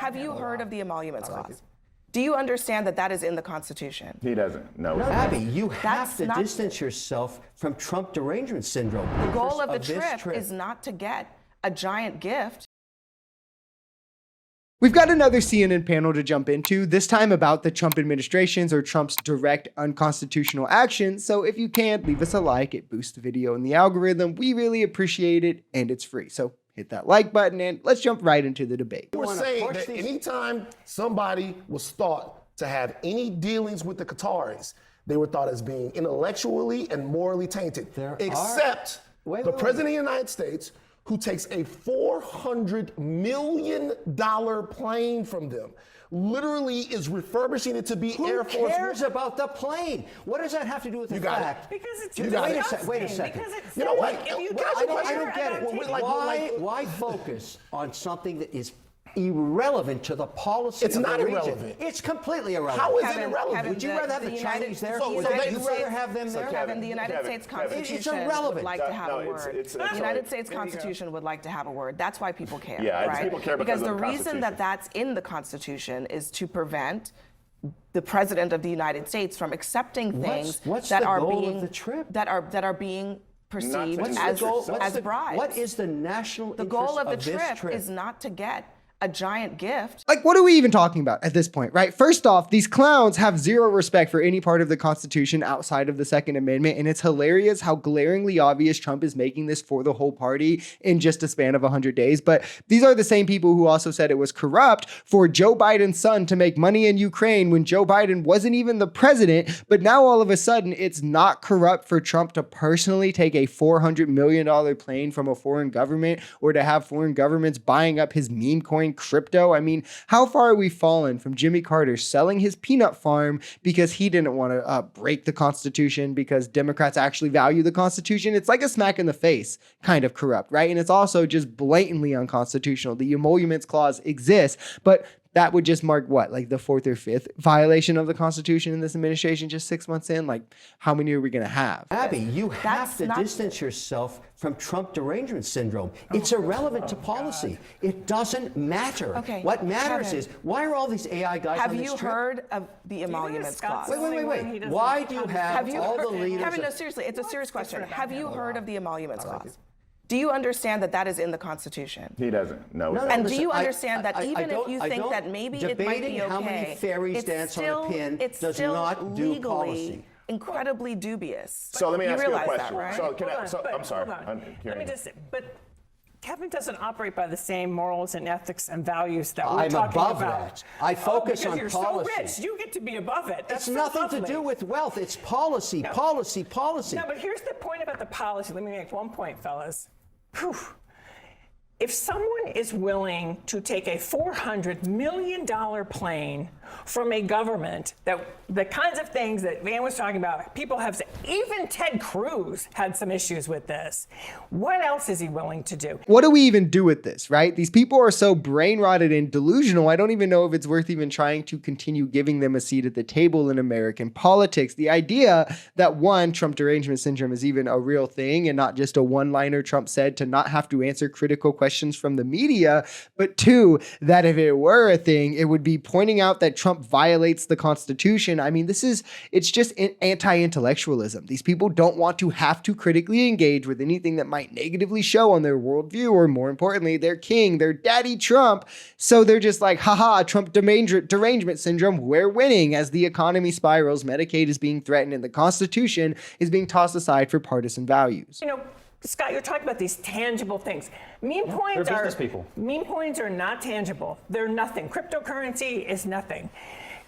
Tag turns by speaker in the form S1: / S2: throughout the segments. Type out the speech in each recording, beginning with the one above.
S1: Have you heard of the Emoluments clause? Do you understand that that is in the Constitution?
S2: He doesn't. No.
S3: Abby, you have to
S1: not-
S3: distance yourself from Trump derangement syndrome.
S1: The goal of the trip is not to get a giant gift.
S4: We've got another CNN panel to jump into, this time about the Trump administration's or Trump's direct unconstitutional actions. So if you can, leave us a like. It boosts the video in the algorithm. We really appreciate it, and it's free. So hit that like button, and let's jump right into the debate.
S5: We're saying that anytime somebody was thought to have any dealings with the Qataris, they were thought as being intellectually and morally tainted, except the President of the United States, who takes a $400 million plane from them, literally is refurbishing it to be Air Force One.
S3: Who cares about the plane? What does that have to do with the fact?
S6: Because it's
S3: Wait a second.
S5: You know what?
S6: If you
S3: I don't get it. Why focus on something that is irrelevant to the policy
S5: It's
S3: of the
S5: not
S3: region?
S5: irrelevant.
S3: It's completely irrelevant.
S5: How is it irrelevant?
S3: Would you rather have the Chinese there? Would you rather have them there?
S1: Kevin, the United States Constitution
S3: It's irrelevant.
S1: would like to have a word. The United States Constitution would like to have a word. That's why people care, right?
S2: People care because
S1: the
S2: of the
S1: reason that that's in the Constitution is to prevent the President of the United States from accepting things that are being perceived as bribes.
S3: What is the national interest
S1: The goal of the
S3: this
S1: trip is not to get a giant gift.
S4: Like, what are we even talking about at this point, right? First off, these clowns have zero respect for any part of the Constitution outside of the Second Amendment, and it's hilarious how glaringly obvious Trump is making this for the whole party in just a span of 100 days. But these are the same people who also said it was corrupt for Joe Biden's son to make money in Ukraine when Joe Biden wasn't even the president. But now all of a sudden, it's not corrupt for Trump to personally take a $400 million plane from a foreign government or to have foreign governments buying up his meme coin crypto. I mean, how far are we fallen from Jimmy Carter selling his peanut farm because he didn't want to break the Constitution because Democrats actually value the Constitution? It's like a smack in the face kind of corrupt, right? And it's also just blatantly unconstitutional. The Emoluments clause exists, but that would just mark what, like the 4th or 5th violation of the Constitution in this administration just 6 months in? Like, how many are we going to have?
S3: Abby, you have to distance yourself from Trump derangement syndrome. It's irrelevant to policy. It doesn't matter.
S1: Okay,
S3: what matters
S1: Kevin,
S3: is, why are all these AI guys on this trip?
S1: Have you heard of the Emoluments clause?
S3: Wait. Why do you have all the leaders?
S1: Kevin, no, seriously, it's a serious question. Have you heard of the Emoluments clause? Do you understand that that is in the Constitution?
S2: He doesn't. No.
S1: And do you understand that even if you think that maybe it might be okay,
S3: how many fairies dance on a pin does not do policy.
S1: Incredibly dubious.
S2: So let me ask you a question.
S1: That, right?
S2: I'm sorry.
S6: Let me just. But Kevin doesn't operate by the same morals and ethics and values that we're
S3: I'm
S6: talking
S3: above
S6: about.
S3: that. I focus on
S6: you're
S3: policy.
S6: So rich, you get to be above it. That's
S3: It's nothing
S6: lovely.
S3: to do with wealth. It's policy.
S6: No, but here's the point about the policy. Let me make one point, fellas. Whew. If someone is willing to take a $400 million plane from a government, that the kinds of things that Van was talking about, people have said, even Ted Cruz had some issues with this. What else is he willing to do?
S4: What do we even do with this, right? These people are so brain rotted and delusional. I don't even know if it's worth even trying to continue giving them a seat at the table in American politics. The idea that one, Trump derangement syndrome is even a real thing and not just a one-liner Trump said to not have to answer critical questions from the media, but two, that if it were a thing, it would be pointing out that Trump violates the Constitution. I mean, it's just anti-intellectualism. These people don't want to have to critically engage with anything that might negatively show on their worldview, or more importantly, their king, their daddy Trump. So they're just like, haha, Trump derangement syndrome, we're winning. As the economy spirals, Medicaid is being threatened and the Constitution is being tossed aside for partisan values.
S6: You know, Scott, you're talking about these tangible things. Meme coins are not tangible. They're nothing. Cryptocurrency is nothing.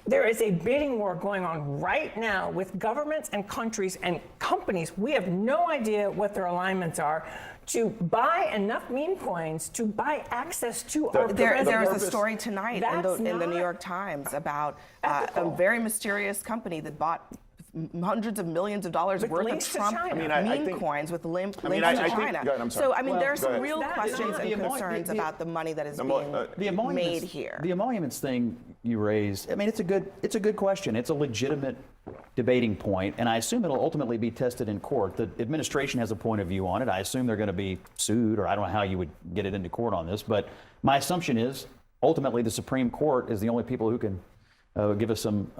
S6: There is a bidding war going on right now with governments and countries and companies. We have no idea what their alignments are to buy enough meme coins to buy access to our
S1: There was a story tonight in the New York Times about a very mysterious company that bought hundreds of millions of dollars worth of Trump meme coins with links to China. So, I mean, there are some real questions and concerns about the money that is being made here.
S7: The emoluments thing you raised, I mean, it's a good question. It's a legitimate debating point, and I assume it'll ultimately be tested in court. The administration has a point of view on it. I assume they're going to be sued, or I don't know how you would get it into court on this, but my assumption is ultimately the Supreme Court is the only people who can give us some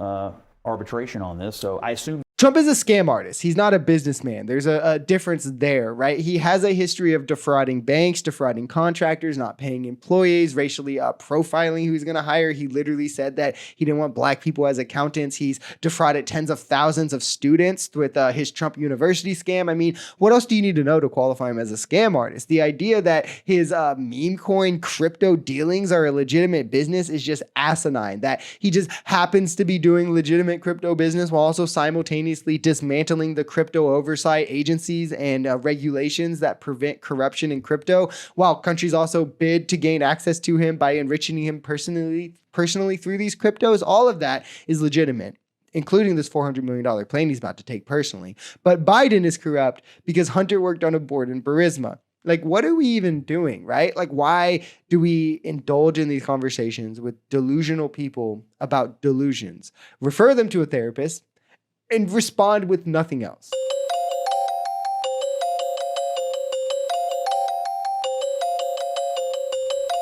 S7: arbitration on this. So I assume
S4: Trump is a scam artist. He's not a businessman. There's a difference there, right? He has a history of defrauding banks, defrauding contractors, not paying employees, racially profiling who he's going to hire. He literally said that he didn't want black people as accountants. He's defrauded tens of thousands of students with his Trump University scam. I mean, what else do you need to know to qualify him as a scam artist? The idea that his meme coin crypto dealings are a legitimate business is just asinine. That he just happens to be doing legitimate crypto business while also simultaneously dismantling the crypto oversight agencies and regulations that prevent corruption in crypto, while countries also bid to gain access to him by enriching him personally through these cryptos. All of that is legitimate, including this $400 million plane he's about to take personally. But Biden is corrupt because Hunter worked on a board in Burisma. Like, what are we even doing, right? Like, why do we indulge in these conversations with delusional people about delusions? Refer them to a therapist and respond with nothing else.